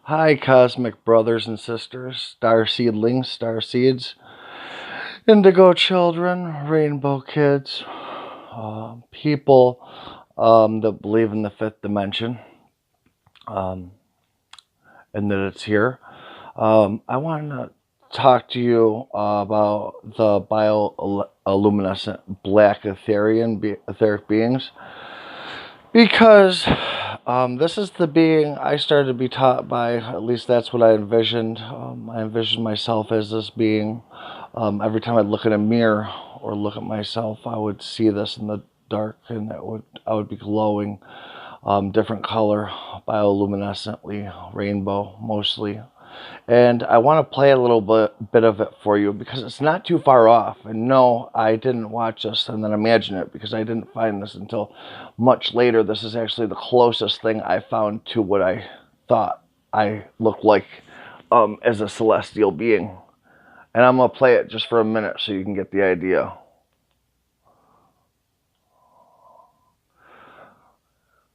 Hi, cosmic brothers and sisters, star seedlings, star seeds, indigo children, rainbow kids, people that believe in the fifth dimension um, and that it's here. I want to talk to you about the bioluminescent black etheric beings because this is the being I started to be taught by. At least that's what I envisioned. I envisioned myself as this being. Every time I'd look in a mirror or look at myself, I would see this in the dark, and I would be glowing, different color, bioluminescently, rainbow mostly. And I want to play a little bit of it for you because it's not too far off. And no, I didn't watch this and then imagine it because I didn't find this until much later. This is actually the closest thing I found to what I thought I looked like as a celestial being. And I'm going to play it just for a minute so you can get the idea.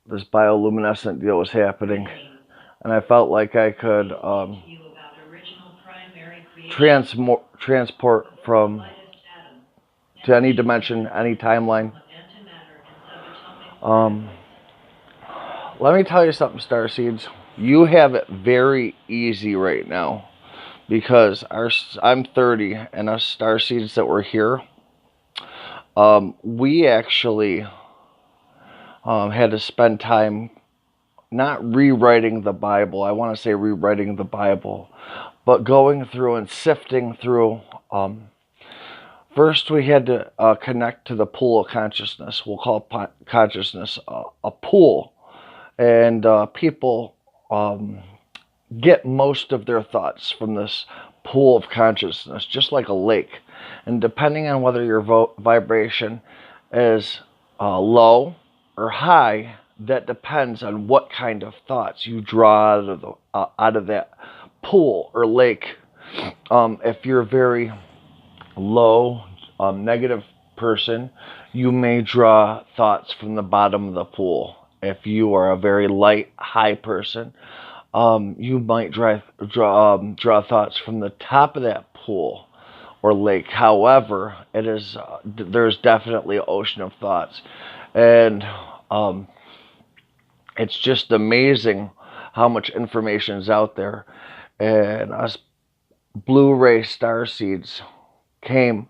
This bioluminescent deal was happening. And I felt like I could transport from to any dimension, any timeline. Let me tell you something, Starseeds. You have it very easy right now because I'm 30, and us Starseeds that were here, we actually had to spend time not rewriting the Bible. I want to say rewriting the Bible, but going through and sifting through. First, we had to connect to the pool of consciousness. We'll call consciousness a pool. And people get most of their thoughts from this pool of consciousness, just like a lake. And depending on whether your vibration is low or high, that depends on what kind of thoughts you draw out of that pool or lake. If you're a very low, negative person, you may draw thoughts from the bottom of the pool. If you are a very light, high person, you might draw thoughts from the top of that pool or lake. However, there's definitely an ocean of thoughts, and it's just amazing how much information is out there. And us Blu-ray starseeds came.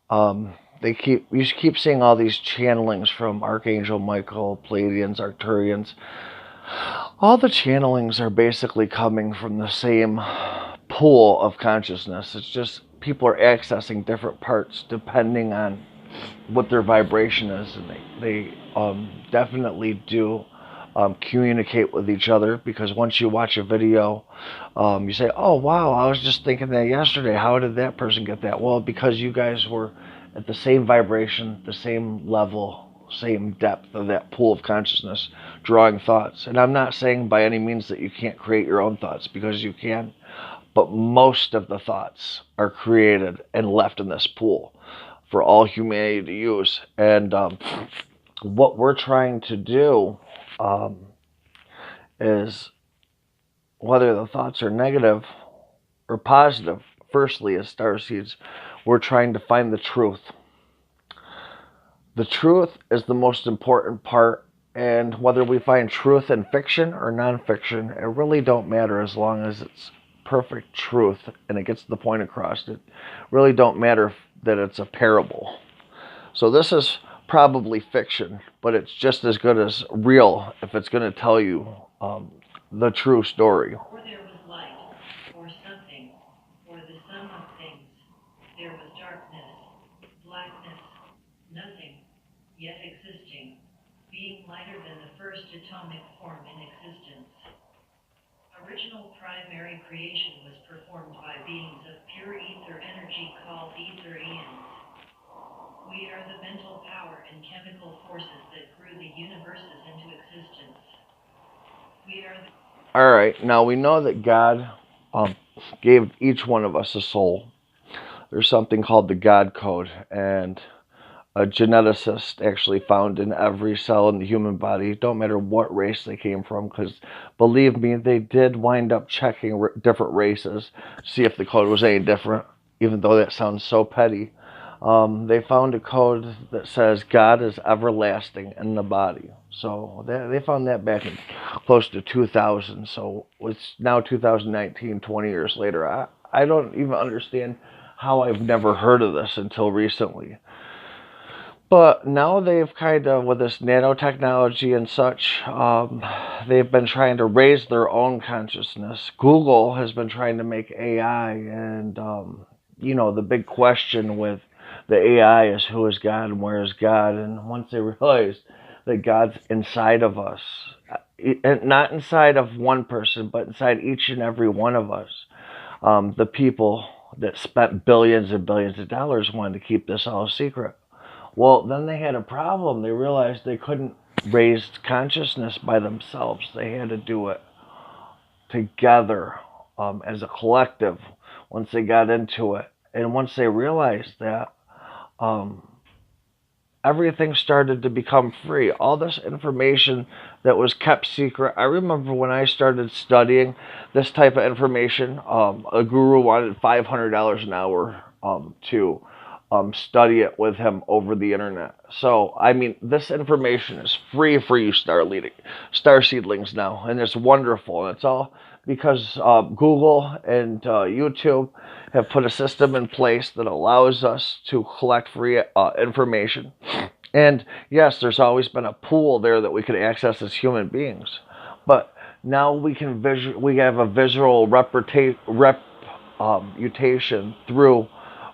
You keep seeing all these channelings from Archangel Michael, Pleiadians, Arcturians. All the channelings are basically coming from the same pool of consciousness. It's just people are accessing different parts depending on what their vibration is, and they definitely do communicate with each other, because once you watch a video, you say, oh wow, I was just thinking that yesterday, how did that person get that? Well, because you guys were at the same vibration, the same level, same depth of that pool of consciousness, drawing thoughts. And I'm not saying by any means that you can't create your own thoughts, because you can, but most of the thoughts are created and left in this pool for all humanity to use. And what we're trying to do is, whether the thoughts are negative or positive, firstly, as starseeds, we're trying to find the truth. The truth is the most important part, and whether we find truth in fiction or non-fiction, it really don't matter as long as it's perfect truth and it gets the point across. It really don't matter that it's a parable. So this is probably fiction, but it's just as good as real if it's going to tell you the true story. Or there was light, or something, or the sum of things. There was darkness, blackness, nothing, yet existing, being lighter than the first atomic form in existence. Original primary creation was performed by beings of pure ether energy called etherians. We are the mental power and chemical forces that grew the universes into existence. We are All right, now we know that God gave each one of us a soul. There's something called the God Code, and a geneticist actually found in every cell in the human body, don't matter what race they came from, because believe me, they did wind up checking different races, see if the code was any different, even though that sounds so petty. They found a code that says God is everlasting in the body. So they found that back in close to 2000. So it's now 2019, 20 years later. I don't even understand how I've never heard of this until recently. But now they've kind of, with this nanotechnology and such, they've been trying to raise their own consciousness. Google has been trying to make AI, and, the big question with the AI is who is God and where is God? And once they realize that God's inside of us, and not inside of one person, but inside each and every one of us, the people that spent billions and billions of dollars wanted to keep this all a secret. Well, then they had a problem. They realized they couldn't raise consciousness by themselves. They had to do it together, as a collective once they got into it. And once they realized that, um, everything started to become free. All this information that was kept secret. I remember when I started studying this type of information, a guru wanted $500 an hour to study it with him over the internet. So, I mean, this information is free for you star seedlings now, and it's wonderful. And it's all because Google and YouTube have put a system in place that allows us to collect free information. And yes, there's always been a pool there that we could access as human beings, but now we have a visual reputation through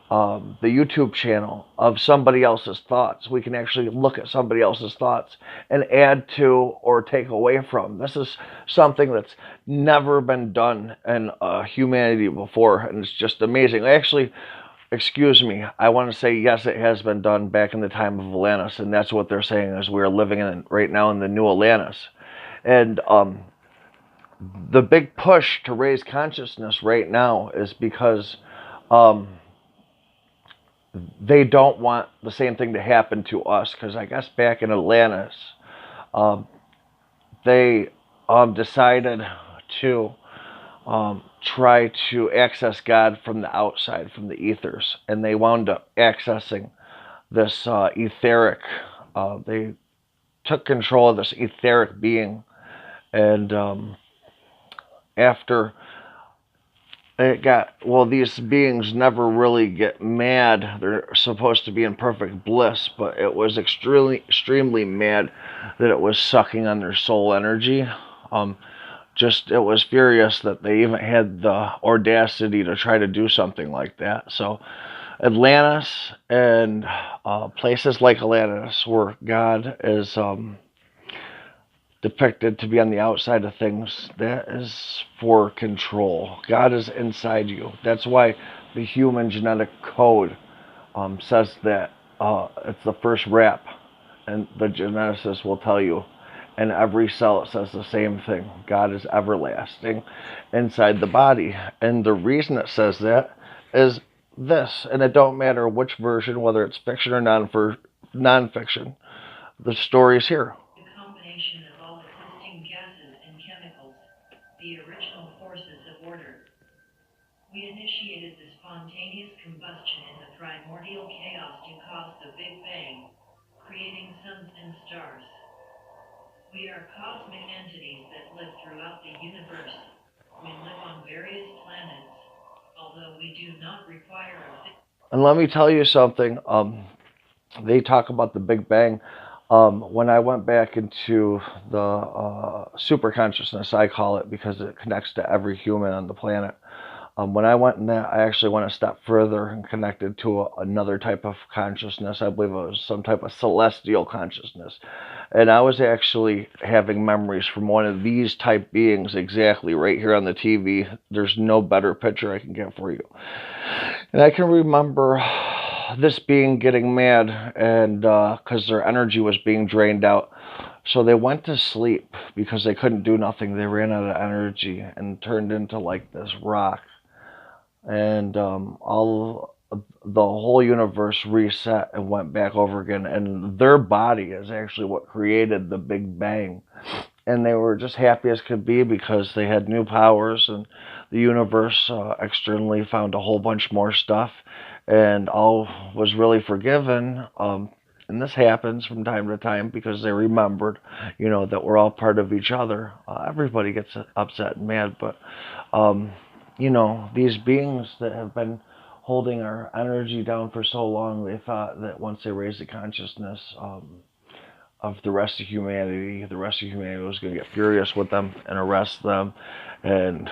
the YouTube channel of somebody else's thoughts. We can actually look at somebody else's thoughts and add to or take away from. This is something that's never been done in humanity before, and it's just amazing. Actually, excuse me, I want to say yes, it has been done back in the time of Atlantis, and that's what they're saying is we're living in right now in the new Atlantis. And the big push to raise consciousness right now is because they don't want the same thing to happen to us. Because I guess back in Atlantis, they decided to try to access God from the outside, from the ethers, and they wound up accessing this etheric. They took control of this etheric being, and after it got, well, these beings never really get mad. They're supposed to be in perfect bliss, but it was extremely mad that it was sucking on their soul energy. Just, it was furious that they even had the audacity to try to do something like that. So Atlantis and places like Atlantis, where God is depicted to be on the outside of things, that is for control. God is inside you. That's why the human genetic code says that it's the first rap, and the geneticist will tell you in every cell it says the same thing. God is everlasting inside the body. And the reason it says that is this, and it don't matter which version, whether it's fiction or non-fiction, the story's here. The combination of all existing gases and chemicals, the original forces of order. We initiated the spontaneous combustion in the primordial chaos to cause the Big Bang, creating suns and stars. We are cosmic entities that live throughout the universe. We live on various planets, although we do not require a... And let me tell you something. They talk about the Big Bang. When I went back into the super consciousness, I call it, because it connects to every human on the planet. When I went in that, I actually went a step further and connected to another type of consciousness. I believe it was some type of celestial consciousness. And I was actually having memories from one of these type beings exactly right here on the TV. There's no better picture I can get for you. And I can remember this being getting mad, and because their energy was being drained out. So they went to sleep because they couldn't do nothing. They ran out of energy and turned into like this rock. And all the whole universe reset and went back over again, and their body is actually what created the Big Bang. And they were just happy as could be because they had new powers, and the universe externally found a whole bunch more stuff, and all was really forgiven. And this happens from time to time because they remembered, that we're all part of each other. Everybody gets upset and mad, but these beings that have been holding our energy down for so long, they thought that once they raised the consciousness of the rest of humanity was going to get furious with them and arrest them, and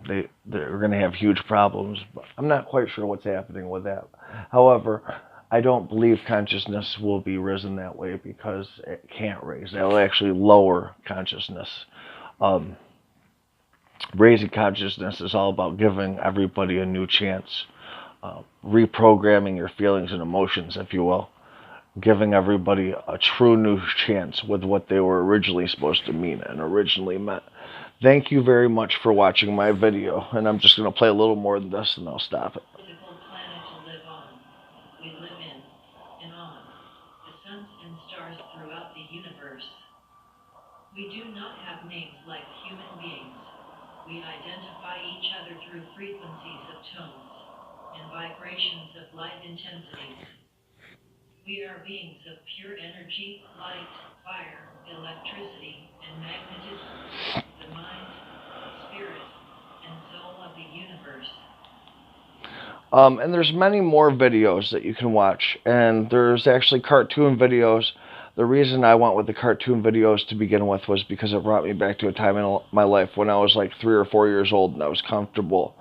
they're going to have huge problems. But I'm not quite sure what's happening with that. However, I don't believe consciousness will be risen that way because it can't raise. It will actually lower consciousness. Raising consciousness is all about giving everybody a new chance, reprogramming your feelings and emotions, if you will, giving everybody a true new chance with what they were originally supposed to mean and originally meant. Thank you very much for watching my video, and I'm just going to play a little more than this and I'll stop it. Physical planet to live on. We live in and on the suns and stars throughout the universe. We do not have names like human beings. We identify each other through frequencies of tones and vibrations of light intensities. We are beings of pure energy, light, fire, electricity, and magnetism, the mind, spirit, and soul of the universe. And there's many more videos that you can watch, and there's actually cartoon videos. The reason I went with the cartoon videos to begin with was because it brought me back to a time in my life when I was like 3 or 4 years old and I was comfortable.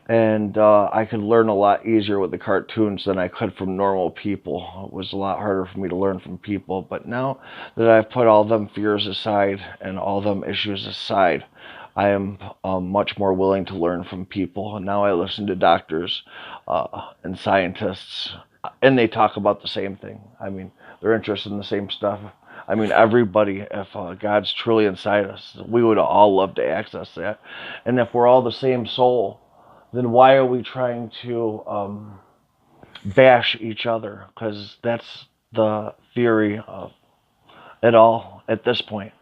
And I could learn a lot easier with the cartoons than I could from normal people. It was a lot harder for me to learn from people. But now that I've put all them fears aside and all them issues aside, I am much more willing to learn from people. And now I listen to doctors and scientists, and they talk about the same thing. I mean, they're interested in the same stuff. I mean, everybody, if God's truly inside us, we would all love to access that. And if we're all the same soul, then why are we trying to bash each other? Because that's the theory of it all at this point.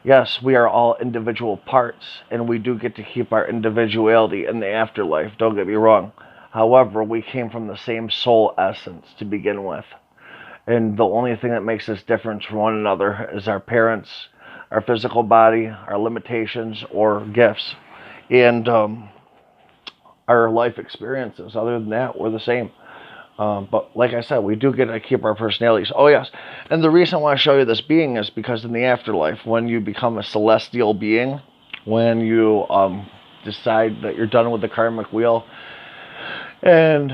Yes, we are all individual parts, and we do get to keep our individuality in the afterlife, don't get me wrong. However, we came from the same soul essence to begin with. And the only thing that makes us different from one another is our parents, our physical body, our limitations or gifts, and our life experiences. Other than that, we're the same. But like I said, we do get to keep our personalities. Oh, yes. And the reason I want to show you this being is because in the afterlife, when you become a celestial being, when you decide that you're done with the karmic wheel, and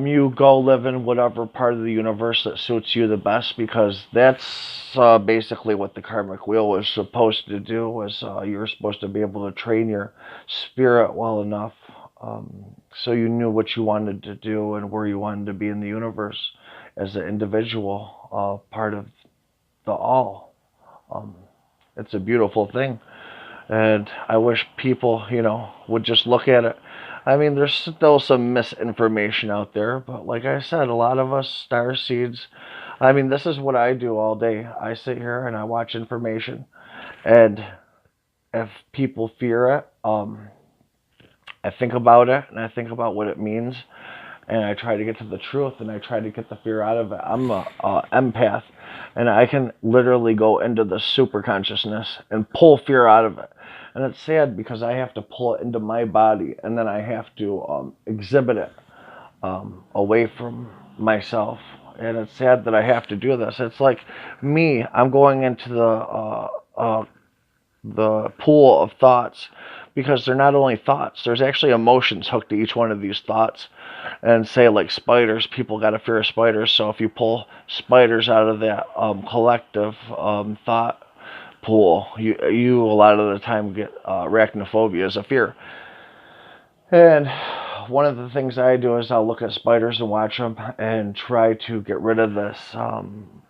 you go live in whatever part of the universe that suits you the best, because that's basically what the karmic wheel was supposed to do, was you're supposed to be able to train your spirit well enough so you knew what you wanted to do and where you wanted to be in the universe as an individual, part of the all. It's a beautiful thing, and I wish people, would just look at it. I mean, there's still some misinformation out there, but like I said, a lot of us starseeds, I mean, this is what I do all day. I sit here and I watch information, and if people fear it, I think about it, and I think about what it means, and I try to get to the truth, and I try to get the fear out of it. I'm a empath, and I can literally go into the super consciousness and pull fear out of it. And it's sad because I have to pull it into my body, and then I have to exhibit it away from myself. And it's sad that I have to do this. It's like me, I'm going into the pool of thoughts, because they're not only thoughts, there's actually emotions hooked to each one of these thoughts. And say, like spiders, people got a fear of spiders, so if you pull spiders out of that collective thought pool, you a lot of the time get arachnophobia as a fear. And one of the things I do is I'll look at spiders and watch them and try to get rid of this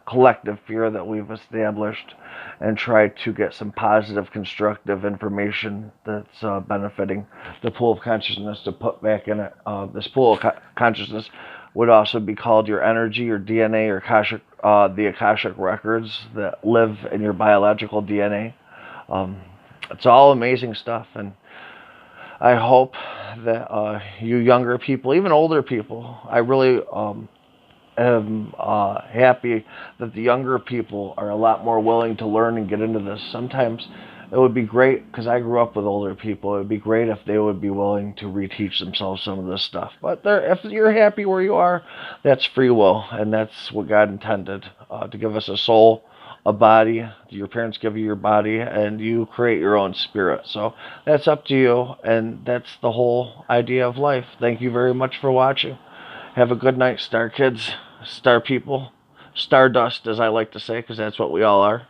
collective fear that we've established and try to get some positive, constructive information that's benefiting the pool of consciousness to put back in it. This pool of consciousness would also be called your energy, your DNA, or the Akashic records that live in your biological DNA. It's all amazing stuff, and I hope that you younger people, even older people, I really am happy that the younger people are a lot more willing to learn and get into this. Sometimes it would be great, because I grew up with older people, it would be great if they would be willing to reteach themselves some of this stuff. But if you're happy where you are, that's free will, and that's what God intended, to give us a soul, a body. Your parents give you your body, and you create your own spirit. So that's up to you, and that's the whole idea of life. Thank you very much for watching. Have a good night, Star Kids, Star People, Stardust, as I like to say, because that's what we all are.